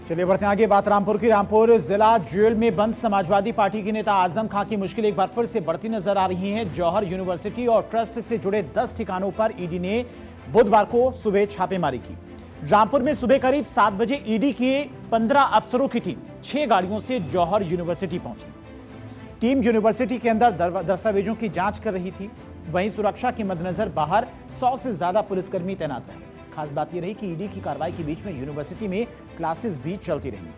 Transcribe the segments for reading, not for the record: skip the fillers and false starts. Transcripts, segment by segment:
चलिए बढ़ते हैं आगे। बात रामपुर की। रामपुर जिला जेल में बंद समाजवादी पार्टी के नेता आजम खां की मुश्किल एक बार फिर से बढ़ती नजर आ रही है। जौहर यूनिवर्सिटी और ट्रस्ट से जुड़े 10 ठिकानों पर ईडी ने बुधवार को सुबह छापेमारी की। रामपुर में सुबह करीब 7 बजे ईडी के 15 अफसरों की टीम 6 गाड़ियों से जौहर यूनिवर्सिटी पहुंची। टीम यूनिवर्सिटी के अंदर दस्तावेजों की जांच कर रही थी। वहीं सुरक्षा के मद्देनजर बाहर 100 से ज्यादा पुलिसकर्मी तैनात रहे। खास बात यह रही कि ईडी की कार्रवाई के बीच में यूनिवर्सिटी में क्लासेस भी चलती रहीं।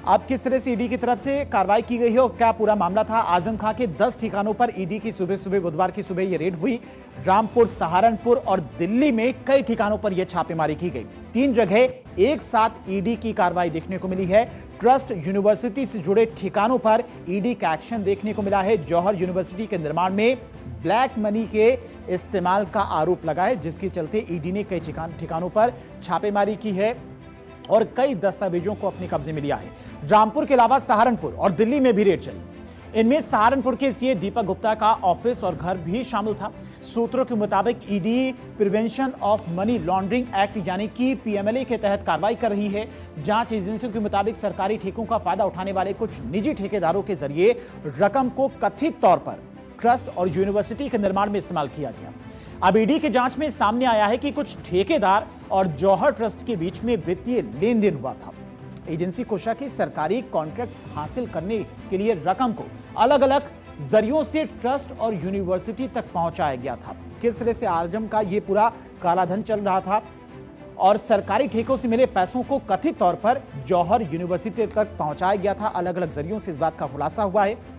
अब किस तरह से ईडी की तरफ से कार्रवाई की गई है और क्या पूरा मामला था? आजम खां के 10 ठिकानों पर ईडी की बुधवार की सुबह यह रेड हुई। रामपुर, सहारनपुर और दिल्ली में कई ठिकानों पर यह छापेमारी की गई। 3 जगह एक साथ ईडी की कार्रवाई देखने को मिली है। ट्रस्ट यूनिवर्सिटी से जुड़े ठिकानों पर ईडी का एक्शन देखने को मिला है। जौहर यूनिवर्सिटी के निर्माण में ब्लैक मनी के इस्तेमाल का आरोप लगा है, जिसके चलते ईडी ने कई ठिकानों पर छापेमारी की है और कई दस्तावेजों को अपने कब्जे में लिया है। रामपुर के अलावा सहारनपुर और दिल्ली में भी रेड चली। इनमें सहारनपुर के सीए दीपक गुप्ता का ऑफिस और घर भी शामिल था। सूत्रों के मुताबिक ED prevention of money laundering act यानी कि पीएमएलए के तहत कार्रवाई कर रही है। जांच एजेंसियों के मुताबिक सरकारी ठेकों का फायदा उठाने वाले कुछ निजी ठेकेदारों के जरिए रकम को कथित तौर पर ट्रस्ट और यूनिवर्सिटी के निर्माण में इस्तेमाल किया गया। अब ईडी की जांच में सामने आया है कि कुछ ठेकेदार और जौहर ट्रस्ट के बीच में वित्तीय लेन देन हुआ था। एजेंसी को शक है सरकारी कॉन्ट्रैक्ट्स हासिल करने के लिए रकम को अलग अलग जरियों से ट्रस्ट और यूनिवर्सिटी तक पहुंचाया गया था। किस तरह से आजम का यह पूरा कालाधन चल रहा था और सरकारी ठेकों से मिले पैसों को कथित तौर पर जौहर यूनिवर्सिटी तक पहुंचाया गया था, अलग अलग जरियों से इस बात का खुलासा हुआ है।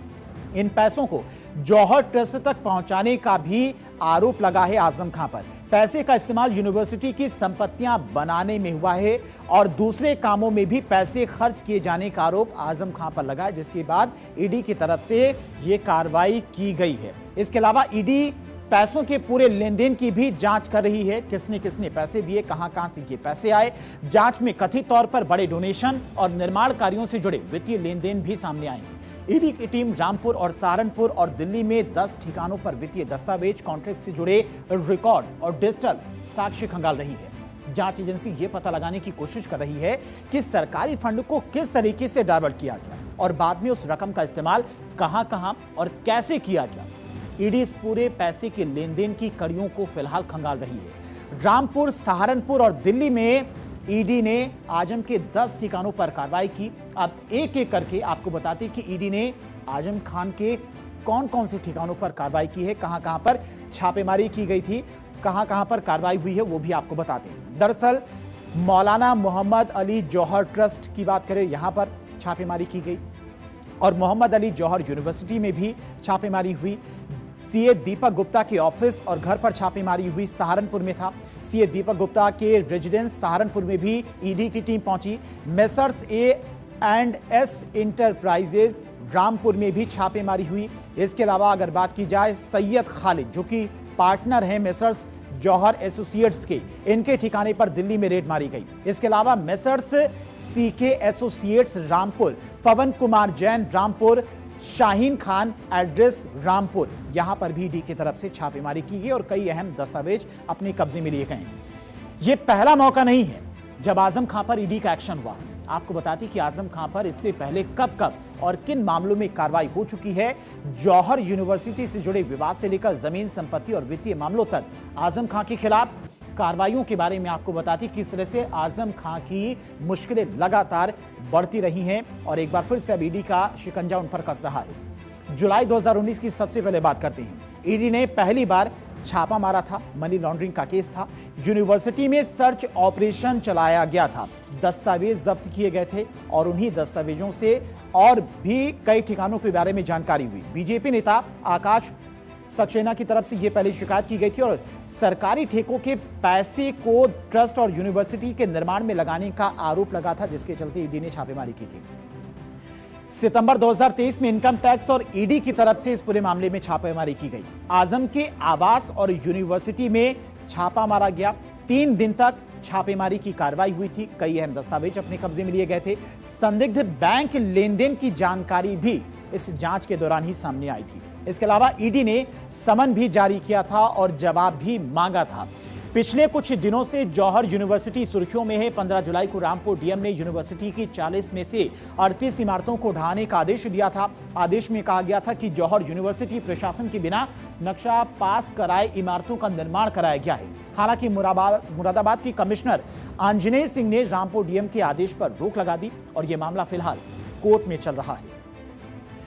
इन पैसों को जौहर ट्रस्ट तक पहुंचाने का भी आरोप लगा है आजम खां पर। पैसे का इस्तेमाल यूनिवर्सिटी की संपत्तियां बनाने में हुआ है और दूसरे कामों में भी पैसे खर्च किए जाने का आरोप आजम खां पर लगा है, जिसके बाद ईडी की तरफ से यह कार्रवाई की गई है। इसके अलावा ईडी पैसों के पूरे लेन देन की भी जांच कर रही है। किसने किसने पैसे दिए, कहां से ये पैसे आए। जांच में कथित तौर पर बड़े डोनेशन और निर्माण कार्यों से जुड़े वित्तीय लेन देन भी सामने आए हैं। ईडी की टीम रामपुर और सहारनपुर और दिल्ली में 10 ठिकानों पर वित्तीय दस्तावेज, कॉन्ट्रैक्ट से जुड़े रिकॉर्ड और डिजिटल साक्ष्य खंगाल रही है। जांच एजेंसी ये पता लगाने की कोशिश कर रही है कि सरकारी फंड को किस तरीके से डाइवर्ट किया गया और बाद में उस रकम का इस्तेमाल कहां और कैसे किया गया। ईडी इस पूरे पैसे के लेन देन की कड़ियों को फिलहाल खंगाल रही है। रामपुर, सहारनपुर और दिल्ली में ईडी ने आजम के 10 ठिकानों पर कार्रवाई की। अब एक एक करके आपको बताते कि ईडी ने आजम खान के कौन से ठिकानों पर कार्रवाई की है, कहां पर छापेमारी की गई थी, कहां पर कार्रवाई हुई है, वो भी आपको बताते हैं। दरअसल मौलाना मोहम्मद अली जौहर ट्रस्ट की बात करें, यहां पर छापेमारी की गई और मोहम्मद अली जौहर यूनिवर्सिटी में भी छापेमारी हुई। सीए दीपक गुप्ता के ऑफिस और घर पर छापेमारी हुई, सहारनपुर में था। सीए दीपक गुप्ता के रेजिडेंस सहारनपुर में भी ईडी की टीम पहुंची। मेसर्स A&S इंटरप्राइजेज रामपुर में भी छापेमारी हुई। इसके अलावा अगर बात की जाए सैयद खालिद, जो कि पार्टनर हैं मेसर्स जौहर एसोसिएट्स के, इनके ठिकाने पर दिल्ली में रेड मारी गई। इसके अलावा मेसर्स CK एसोसिएट्स रामपुर, पवन कुमार जैन रामपुर, शाहीन खान एड्रेस रामपुर, यहां पर भी ईडी की तरफ से छापेमारी की गई और कई अहम दस्तावेज अपने कब्जे में लिए गए। यह पहला मौका नहीं है जब आजम खां पर ईडी का एक्शन हुआ। आपको बताती कि आजम खां पर इससे पहले कब और किन मामलों में कार्रवाई हो चुकी है। जौहर यूनिवर्सिटी से जुड़े विवाद से लेकर जमीन, संपत्ति और वित्तीय मामलों तक आजम खां के खिलाफ कार्रवाइयों के बारे में आपको बताती किस तरह से आजम खां की मुश्किलें लगातार बढ़ती रही हैं और एक बार फिर से अब ईडी का शिकंजा उन पर कस रहा है। जुलाई 2019 की सबसे पहले बात करते हैं। ईडी ने पहली बार छापा मारा था, मनी लॉन्ड्रिंग का केस था। यूनिवर्सिटी में सर्च ऑपरेशन चलाया गया था, दस्तावेज जब्त किए गए थे और उन्हीं दस्तावेजों से और भी कई ठिकानों के बारे में जानकारी हुई। बीजेपी नेता आकाश सक्सेना की तरफ से यह पहले शिकायत की गई थी और सरकारी ठेकों के पैसे को ट्रस्ट और यूनिवर्सिटी के निर्माण में लगाने का आरोप लगा था, जिसके चलते ईडी ने छापेमारी की थी। सितंबर 2023 में इनकम टैक्स और ईडी की तरफ से इस पूरे मामले में छापेमारी की गई। आजम के आवास और यूनिवर्सिटी में छापा मारा गया। 3 दिन तक छापेमारी की कार्रवाई हुई थी। कई अहम दस्तावेज अपने कब्जे में लिए गए थे। संदिग्ध बैंक लेन देन की जानकारी भी इस जांच के दौरान ही सामने आई थी। इसके अलावा ईडी ने समन भी जारी किया था और जवाब भी मांगा था। पिछले कुछ दिनों से जौहर यूनिवर्सिटी सुर्खियों में है। 15 जुलाई को रामपुर डीएम ने यूनिवर्सिटी की 40 में से 38 इमारतों को ढहाने का आदेश दिया था। आदेश में कहा गया था कि जौहर यूनिवर्सिटी प्रशासन के बिना नक्शा पास कराए इमारतों का निर्माण कराया गया है। हालांकि मुरादाबाद की कमिश्नर आंजनेय सिंह ने रामपुर डीएम के आदेश पर रोक लगा दी और यह मामला फिलहाल कोर्ट में चल रहा है।